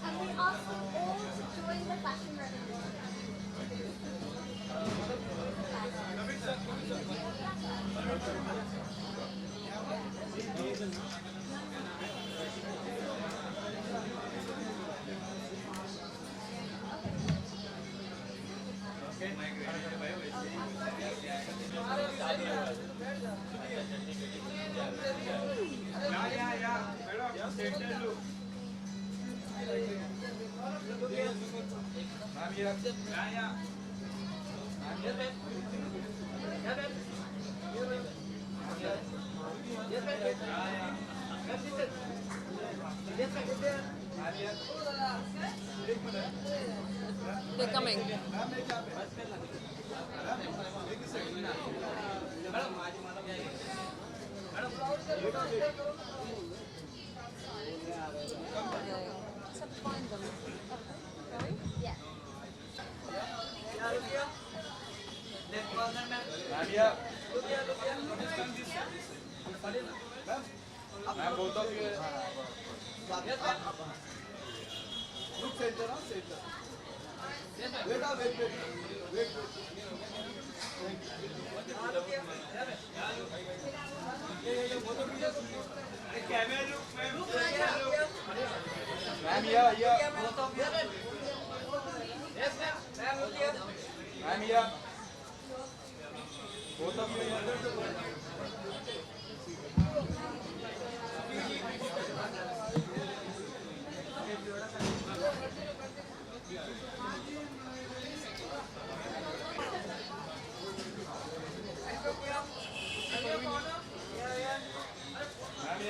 And we ask you all to join the fashion revolution. They're coming. Except find them. Sorry? Yeah. Ma'am both of you look centre हां centre wait wait wait camera look ma'am या both of you yes ma'am look here ma'am या both of you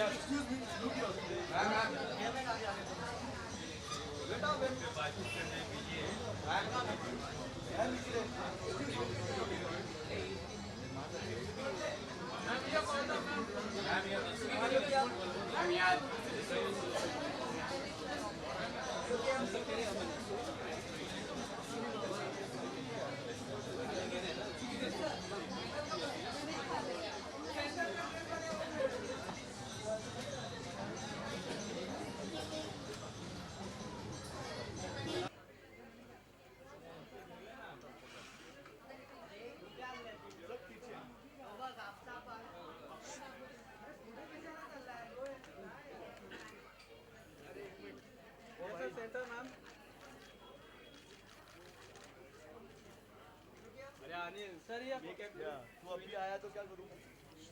Excuse me, look here. Ma'am. बेटा centre ma'am अरे Anil sir ये तू अभी आया तो क्या करूँ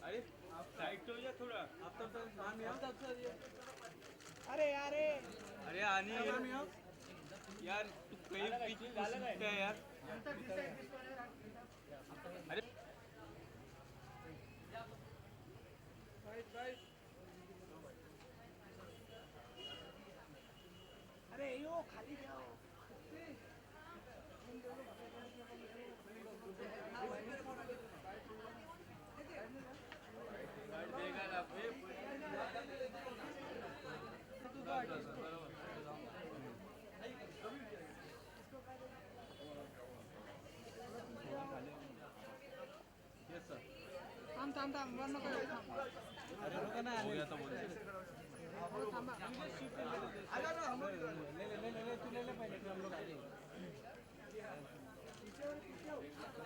अरे आप साइड तो जा थोड़ा आप तो मैम यहाँ सर ये अरे अनिल यार तू कहीं पीछे घुसता है यार अरे अरे यो खाली जाओ थांब वन नको अरे रुका ना हो गया तो बोल थांबा आ जा ना हम लोग ले तू ले पहले फिर हम लोग आ जाएंगे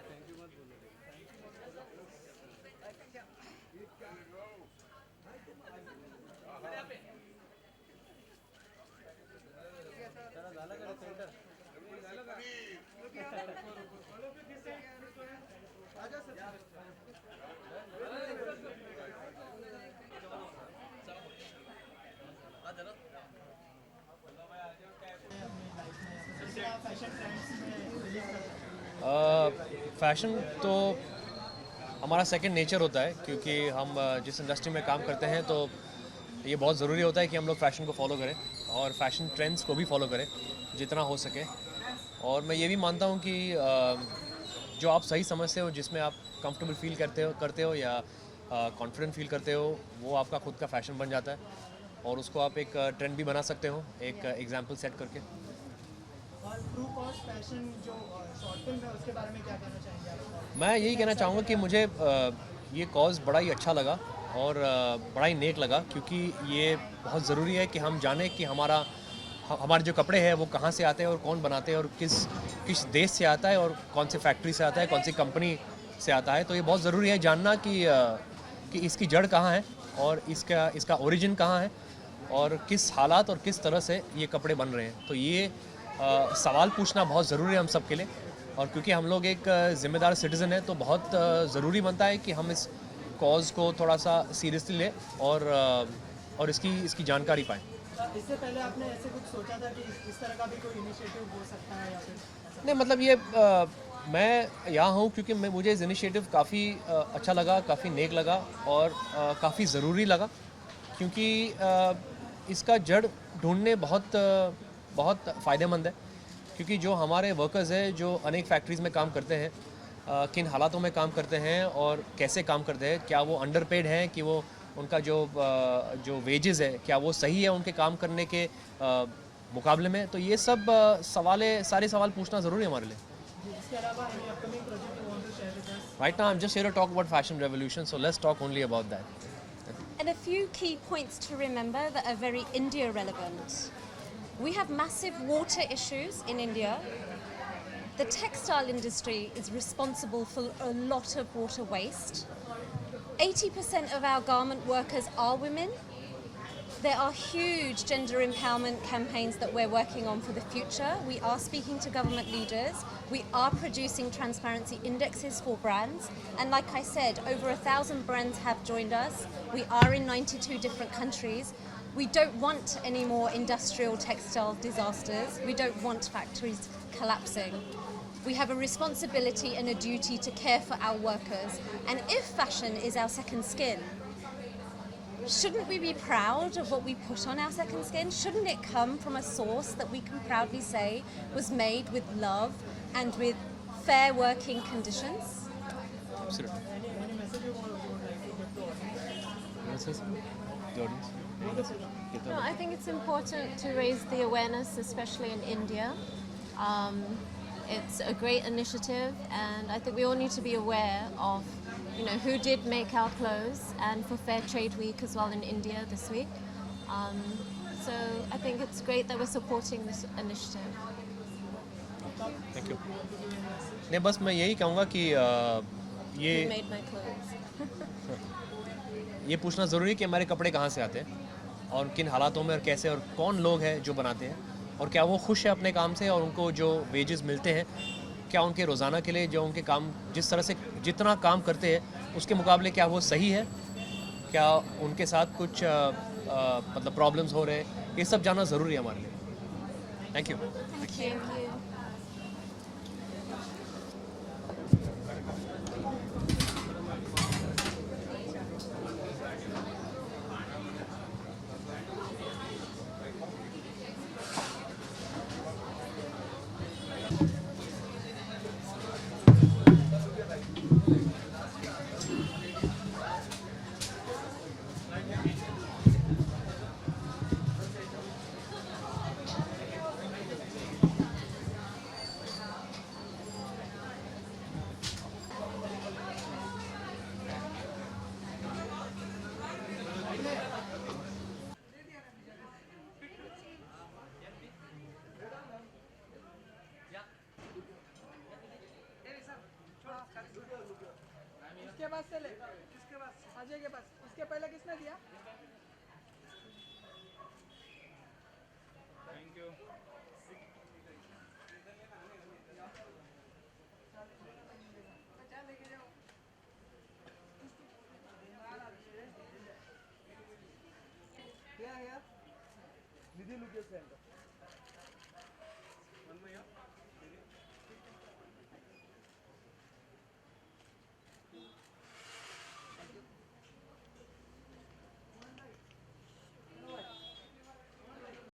थैंक यू मत बोलो चला झालं का सेंटर झालं का आजा सर फैशन तो हमारा सेकंड नेचर होता है क्योंकि हम जिस इंडस्ट्री में काम करते हैं तो ये बहुत ज़रूरी होता है कि हम लोग फ़ैशन को फॉलो करें और फैशन ट्रेंड्स को भी फॉलो करें जितना हो सके। और मैं ये भी मानता हूँ कि जो आप सही समझते हो, जिसमें आप कंफर्टेबल फील करते हो या कॉन्फिडेंट फील करते हो, वो आपका खुद का फ़ैशन बन जाता है और उसको आप एक ट्रेंड भी बना सकते हो एक एग्जाम्पल सेट करके। और ट्रू कॉस्ट फैशन जो शॉर्ट फिल्म है उसके बारे में क्या कहना चाहेंगे आप? मैं यही कहना चाहूँगा कि मुझे ये कॉज बड़ा ही अच्छा लगा और बड़ा ही नेक लगा, क्योंकि ये बहुत ज़रूरी है कि हम जानें कि हमारे जो कपड़े हैं वो कहाँ से आते हैं और कौन बनाते हैं और किस देश से आता है और कौन सी फैक्ट्री से आता है, कौन सी कंपनी से आता है। तो ये बहुत ज़रूरी है जानना कि इसकी जड़ कहाँ है और इसका ओरिजिन कहाँ है और किस हालात और किस तरह से ये कपड़े बन रहे हैं। तो ये सवाल पूछना बहुत ज़रूरी है हम सब के लिए, और क्योंकि हम लोग एक ज़िम्मेदार सिटीज़न है तो बहुत ज़रूरी बनता है कि हम इस कॉज को थोड़ा सा सीरियसली लें और इसकी जानकारी पाएँ। इससे पहले आपने ऐसे कुछ सोचा था कि इस तरह का भी कोई इनिशिएटिव हो सकता है या फिर ऐसा? नहीं, मतलब ये मैं यहाँ हूँ क्योंकि मुझे इस इनिशिएटिव काफ़ी अच्छा लगा, काफ़ी नेक लगा और काफ़ी ज़रूरी लगा, क्योंकि इसका जड़ ढूंढने बहुत फ़ायदेमंद है। क्योंकि जो हमारे वर्कर्स हैं जो अनेक फैक्ट्रीज़ में काम करते हैं, किन हालातों में काम करते हैं और कैसे काम करते हैं, क्या वो अंडरपेड हैं, कि वो उनका जो वेजेस है क्या वो सही है उनके काम करने के मुकाबले में। तो ये सब सारे सवाल पूछना ज़रूरी है हमारे लिए। इसके अलावा any upcoming project you want to share with us? Right now I'm just here to talk about fashion revolution, so let's talk only about that. And a few key points to remember that are very India relevant. We have massive water issues in India. The textile industry is responsible for a lot of water waste. 80% of our garment workers are women. There are huge gender empowerment campaigns that we're working on for the future. We are speaking to government leaders. We are producing transparency indexes for brands. And like I said, over 1,000 brands have joined us. We are in 92 different countries. We don't want any more industrial textile disasters. We don't want factories collapsing. We have a responsibility and a duty to care for our workers. And if fashion is our second skin, shouldn't we be proud of what we put on our second skin? Shouldn't it come from a source that we can proudly say was made with love and with fair working conditions? Absolutely. Any message you would like to give to audience? You wanna say something? The audience? No, I think it's important to raise the awareness, especially in India. It's a great initiative, and I think we all need to be aware of, who did make our clothes, and for Fair Trade Week as well in India this week. So I think it's great that we're supporting this initiative. Thank you. नहीं, बस मैं यही कहूँगा कि Who ये made my clothes? ये पूछना ज़रूरी है कि हमारे कपड़े कहाँ से आते हैं और किन हालातों में और कैसे और कौन लोग हैं जो बनाते हैं और क्या वो खुश है अपने काम से और उनको जो वेजेस मिलते हैं क्या उनके रोज़ाना के लिए जो उनके काम जिस तरह से जितना काम करते हैं उसके मुकाबले क्या वो सही है, क्या उनके साथ कुछ मतलब प्रॉब्लम्स हो रहे हैं, ये सब जानना ज़रूरी है हमारे लिए। Thank you. Thank you. इसके पास से ले, इसके पास अजय के पास, इसके पहले किसने दिया? Thank you. Here, Nidhi Lucas Center. One more here.